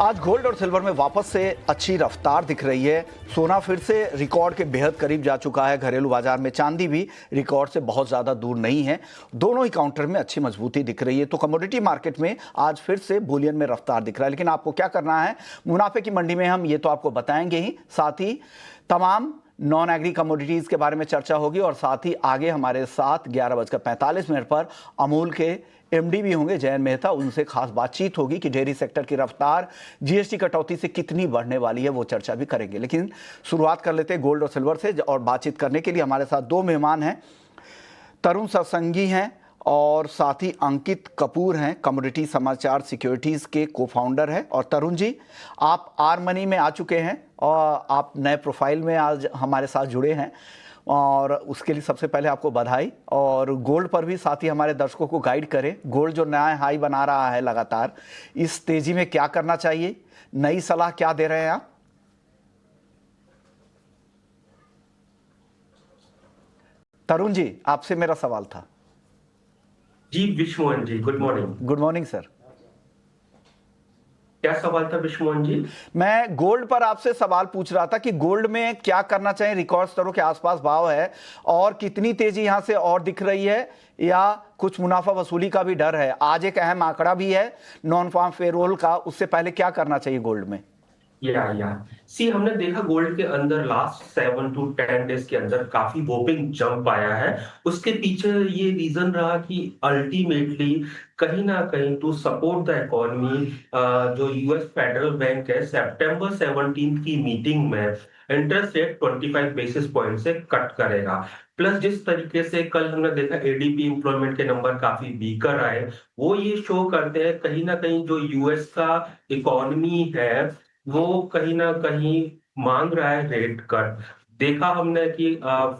आज गोल्ड और सिल्वर में वापस से अच्छी रफ्तार दिख रही है। सोना फिर से रिकॉर्ड के बेहद करीब जा चुका है। घरेलू बाजार में चांदी भी रिकॉर्ड से बहुत ज़्यादा दूर नहीं है। दोनों ही काउंटर में अच्छी मजबूती दिख रही है। तो कमोडिटी मार्केट में आज फिर से बुलियन में रफ्तार दिख रहा है। लेकिन आपको क्या करना है, मुनाफे की मंडी में हम ये तो आपको बताएंगे ही, साथ ही तमाम नॉन एग्री कमोडिटीज के बारे में चर्चा होगी और साथ ही आगे हमारे साथ 11:45 पर अमूल के एमडी भी होंगे जयंत मेहता। उनसे खास बातचीत होगी कि डेयरी सेक्टर की रफ्तार जीएसटी कटौती से कितनी बढ़ने वाली है, वो चर्चा भी करेंगे। लेकिन शुरुआत कर लेते हैं गोल्ड और सिल्वर से और बातचीत करने के लिए हमारे साथ दो मेहमान हैं। तरुण सत्संगी हैं और साथ ही अंकित कपूर हैं, कमोडिटी समाचार सिक्योरिटीज़ के को फाउंडर हैं। और तरुण जी, आप आर मनी में आ चुके हैं और आप नए प्रोफाइल में आज हमारे साथ जुड़े हैं और उसके लिए सबसे पहले आपको बधाई। और गोल्ड पर भी साथ ही हमारे दर्शकों को गाइड करें। गोल्ड जो नया हाई बना रहा है लगातार, इस तेजी में क्या करना चाहिए, नई सलाह क्या दे रहे हैं आप? तरुण जी, आपसे मेरा सवाल था। जी Vishwamohan ji, good morning. Good morning sir. क्या सवाल था विश्वमोहन जी? मैं गोल्ड पर आपसे सवाल पूछ रहा था कि गोल्ड में क्या करना चाहिए, रिकॉर्ड स्तरों के आसपास भाव है और कितनी तेजी यहां से और दिख रही है या कुछ मुनाफा वसूली का भी डर है? आज एक अहम आंकड़ा भी है नॉन फार्म पेरोल का, उससे पहले क्या करना चाहिए गोल्ड में? या सी हमने देखा गोल्ड के अंदर लास्ट 7 to 10 डेज के अंदर काफी वोपिंग जंप आया है। उसके पीछे ये रीजन रहा कि अल्टीमेटली कहीं ना कहीं टू सपोर्ट द इकोनॉमी जो यूएस फेडरल बैंक है सितंबर 17 की मीटिंग में इंटरेस्ट रेट 25 बेसिस पॉइंट से कट करेगा। प्लस जिस तरीके से कल हमने देखा एडीपी एम्प्लॉयमेंट के नंबर काफी वीकर आए, वो ये शो करते हैं कहीं ना कहीं जो यूएस का इकोनॉमी है वो कहीं ना कहीं मांग रहा है रेट कट। देखा हमने कि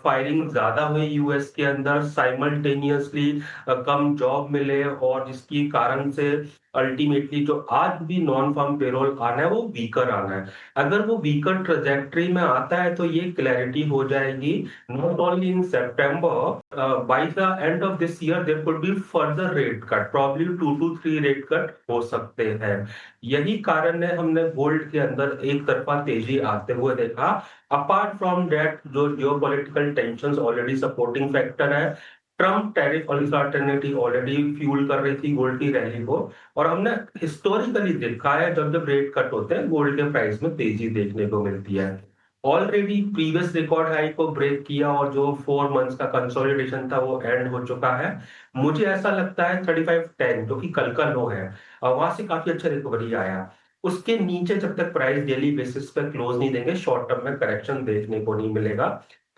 फायरिंग ज्यादा हुई यूएस के अंदर, साइमल्टेनियसली कम जॉब मिले और जिसकी कारण से अल्टीमेटली जो आज भी नॉन फार्म पेरोल आना है वो वीकर आना है। अगर वो वीकर ट्रेजेक्टरी में आता है तो ये क्लैरिटी हो जाएगी not only in September, by the end of this year there could be further rate cut, probably 2 to 3 rate cut हो सकते हैं। यही कारण है हमने गोल्ड के अंदर एक तरफा तेजी आते हुए देखा। अपार्ट फ्रॉम दैट जो geopolitical tensions already supporting factor है, Trump tariff uncertainty already fuel कर रही थी गोल्ड की रैली को। और हमने हिस्टोरिकली देखा है जब जब रेट कट होते हैं गोल्ड के प्राइस में तेजी देखने को मिलती है। ऑलरेडी प्रीवियस रिकॉर्ड हाई को ब्रेक किया और जो 4 मंथ्स का कंसोलिडेशन था वो एंड हो चुका है। मुझे ऐसा लगता है 3510 जो कि कल का लो है, वहां से काफी अच्छा रिकवरी आया। उसके नीचे जब तक प्राइस डेली बेसिस पे क्लोज नहीं देंगे शॉर्ट टर्म में करेक्शन देखने को नहीं मिलेगा।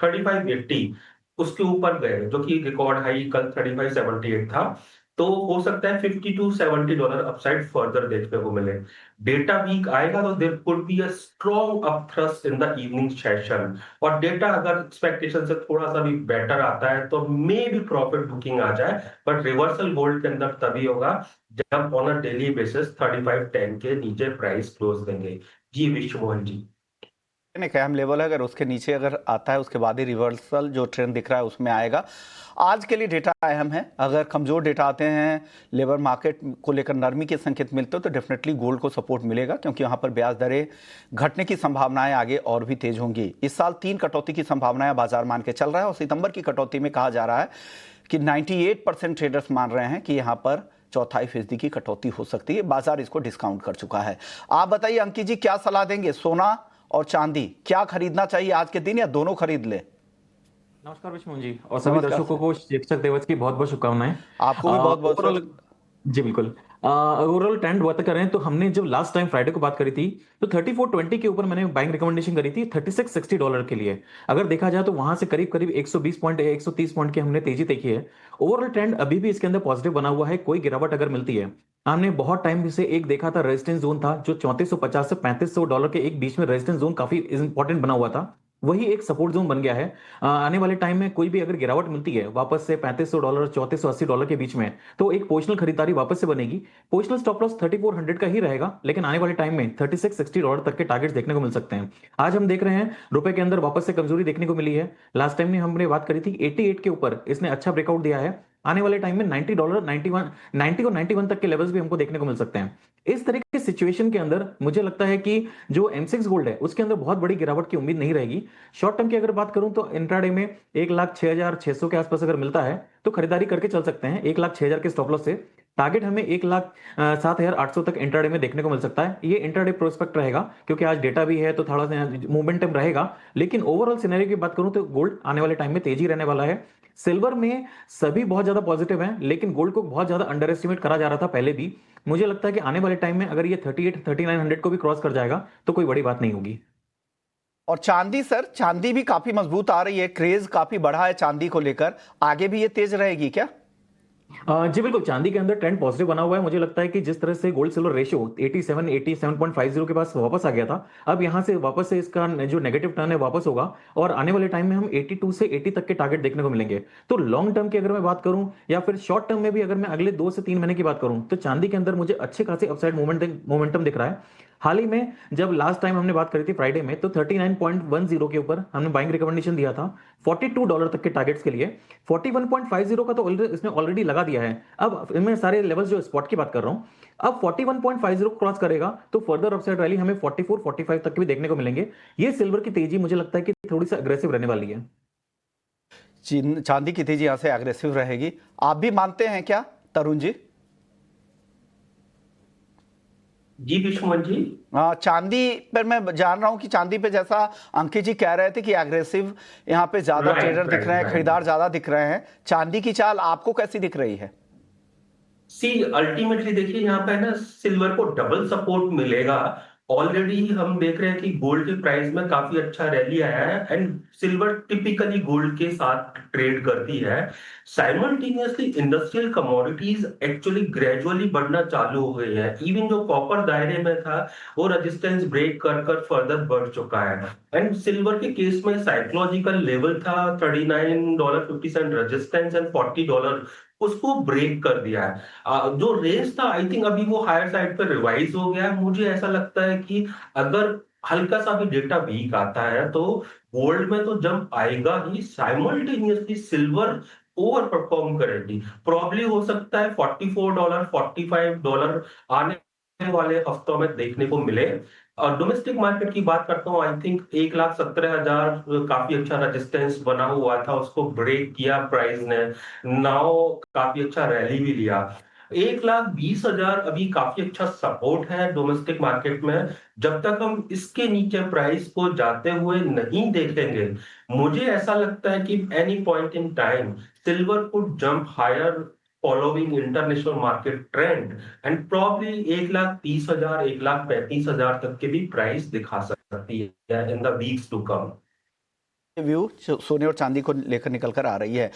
3580 उसके ऊपर गए जो कि रिकॉर्ड हाई कल 3578 था, तो हो सकता है $50 to $70 अपसाइड फर्दर देखने को मिले। डेटा वीक आएगा तो there could be a strong upthrust in the evening session. और डेटा अगर एक्सपेक्टेशन से थोड़ा सा भी बेटर आता है तो मे भी प्रॉफिट बुकिंग आ जाए, बट रिवर्सल गोल्ड के अंदर तभी होगा जब ऑन अ डेली बेसिस 3510 के नीचे प्राइस क्लोज देंगे। जी विश्वमोहन जी। एक अहम लेवल है, अगर उसके नीचे अगर आता है उसके बाद ही रिवर्सल जो ट्रेंड दिख रहा है उसमें आएगा। आज के लिए डेटा अहम है। अगर कमजोर डेटा आते हैं, लेबर मार्केट को लेकर नरमी के संकेत मिलते हो तो डेफिनेटली गोल्ड को सपोर्ट मिलेगा, क्योंकि यहाँ पर ब्याज दरें घटने की संभावनाएं आगे और भी तेज होंगी। इस साल 3 कटौती की संभावनाएं बाजार मान के चल रहा है और सितंबर की कटौती में कहा जा रहा है कि 98% ट्रेडर्स मान रहे हैं कि यहाँ पर 4.25% की कटौती हो सकती है। बाजार इसको डिस्काउंट कर चुका है। आप बताइए अंकित जी, क्या सलाह देंगे? सोना और चांदी क्या खरीदना चाहिए आज के दिन या दोनों खरीद ले? नमस्कार विष्णु जी और सभी नमस्कार दर्शकों सर। को शिक्षक दिवस की बहुत बहुत शुभकामनाएं। आपको भी बहुत बहुत सर। ओवरऑल जी बिल्कुल। ओवरऑल ट्रेंड बात करें तो हमने जब लास्ट टाइम फ्राइडे को बात करी थी तो 3420 के ऊपर मैंने बाइंग रिकमेंडेशन करी थी $3660 के लिए। अगर देखा जाए तो वहां से करीब करीब 120 पॉइंट 130 पॉइंट की हमने तेजी देखी है। ओवरऑल ट्रेंड अभी भी इसके अंदर पॉजिटिव बना हुआ है। कोई गिरावट अगर मिलती है, हमने बहुत टाइम से एक देखा था रेजिस्टेंस जोन था जो $3450 से $3500 के एक बीच में रेजिस्टेंस जोन काफी इंपॉर्टेंट बना हुआ था, वही एक सपोर्ट जोन बन गया है। आने वाले टाइम में कोई भी अगर गिरावट मिलती है वापस से $3500 $3480 के बीच में, तो एक पोजिशनल खरीदारी वापस से बनेगी। पोजिशनल स्टॉप लॉस 3400 का ही रहेगा, लेकिन आने वाले टाइम में $3660 तक के टारगेट्स देखने को मिल सकते हैं। आज हम देख रहे हैं रुपए के अंदर वापस से कमजोरी देखने को मिली है। लास्ट टाइम में हमने बात करी थी 88 के ऊपर इसने अच्छा ब्रेकआउट दिया है। आने वाले टाइम में $90, 91, 90 और 91 तक के लेवल्स भी हमको देखने को मिल सकते हैं। इस तरीके की सिचुएशन के अंदर मुझे लगता है कि जो M6 गोल्ड है उसके अंदर बहुत बड़ी गिरावट की उम्मीद नहीं रहेगी। शॉर्ट टर्म की अगर बात करूं तो इंट्राडे में 1,06,600 के आसपास अगर मिलता है तो खरीदारी करके चल सकते हैं 1,06,000 के स्टॉप लॉस से। टारगेट हमें 1,07,800 तक इंट्राडे में देखने को मिल सकता है। ये इंट्राडे प्रोस्पेक्ट रहेगा क्योंकि आज डेटा भी है तो थोड़ा सा मोमेंटम रहेगा, लेकिन ओवरऑल सिनेरियो की बात करूं तो गोल्ड आने वाले टाइम में तेजी रहने वाला है। सिल्वर में सभी बहुत ज्यादा पॉजिटिव हैं, लेकिन गोल्ड को बहुत ज्यादा अंडर एस्टिमेट करा जा रहा था पहले भी। मुझे लगता है कि आने वाले टाइम में अगर ये 38 3900 को भी क्रॉस कर जाएगा तो कोई बड़ी बात नहीं होगी। और चांदी सर, चांदी भी काफी मजबूत आ रही है, क्रेज काफी बढ़ा है चांदी को लेकर, आगे भी ये तेज रहेगी क्या? जी बिल्कुल, चांदी के अंदर ट्रेंड पॉजिटिव बना हुआ है। मुझे लगता है कि जिस तरह से गोल्ड सिल्वर रेशियो 87 87.50 के पास वापस आ गया था, अब यहां से वापस से इसका जो नेगेटिव टर्न है वापस होगा और आने वाले टाइम में हम 82 से 80 तक के टारगेट देखने को मिलेंगे। तो लॉन्ग टर्म की अगर मैं बात करूं या फिर शॉर्ट टर्म में भी अगर मैं अगले 2 से 3 महीने की बात करूं तो चांदी के अंदर मुझे अच्छे खासे अपसाइड मोमेंटम दिख रहा है। हाल ही में जब लास्ट टाइम हमने बात करी थी फ्राइडे में तो 39.10 के ऊपर हमने बाइंग रिकमेंडेशन दिया था $42 तक के टारगेट्स के लिए। 41.50 का तो इसने ऑलरेडी लगा दिया है। अब इनमें सारे लेवल्स जो स्पॉट की बात कर रहा हूं, अब 41.50 क्रॉस करेगा तो फर्दर अपसाइड रैली हमें 44 45 तक के भी देखने को मिलेंगे। ये सिल्वर की तेजी मुझे लगता है कि थोड़ी सी अग्रेसिव रहने वाली है। चांदी की तेजी यहां से एग्रेसिव रहेगी, आप भी मानते हैं क्या तरुण जी? जी विष्णु जी। चांदी पर मैं जान रहा हूं कि चांदी पे जैसा अंकित जी कह रहे थे कि एग्रेसिव यहाँ पे ज्यादा ट्रेडर दिख रहे हैं, खरीदार ज्यादा दिख रहे हैं, चांदी की चाल आपको कैसी दिख रही है? सी अल्टीमेटली देखिए यहाँ पे ना सिल्वर को डबल सपोर्ट मिलेगा। ऑलरेडी हम देख रहे हैं कि गोल्ड के प्राइस में काफी अच्छा रैली आया है एंड सिल्वर टिपिकली गोल्ड के साथ ट्रेड करती है। Simultaneously industrial commodities actually gradually बढ़ना चालू हो गई है। इवन जो कॉपर दायरे में था वो रेजिस्टेंस ब्रेक कर कर फर्दर बढ़ चुका है एंड सिल्वर के केस में साइकोलॉजिकल लेवल था $39.50 रेजिस्टेंस एंड $40 उसको ब्रेक कर दिया है। जो रेंज था आई थिंक अभी वो हायर साइड पर रिवाइज हो गया है। मुझे ऐसा लगता है कि अगर हल्का सा भी डेटा वीक आता है तो गोल्ड में तो जंप आएगा ही, साइमल्टेनियसली सिल्वर ओवर परफॉर्म करेगी। प्रॉब्ली हो सकता है $44 $45 आने वाले हफ्तों में देखने को मिले। और डोमेस्टिक मार्केट की बात करता हूँ, आई थिंक 1,17,000 काफी अच्छा रेजिस्टेंस बना हुआ था, उसको ब्रेक किया प्राइस ने। नाउ काफी अच्छा रैली भी लिया। 1,20,000 अभी काफी अच्छा सपोर्ट है डोमेस्टिक मार्केट में। जब तक हम इसके नीचे प्राइस को जाते हुए नहीं देखेंगे, मुझे ऐसा लगता है कि any point in time silver could jump higher following international market trend and probably 1,30,000 1,35,000 तक के भी प्राइस दिखा सकती है in the weeks to come. View सोने और चांदी को लेकर निकल कर आ रही है।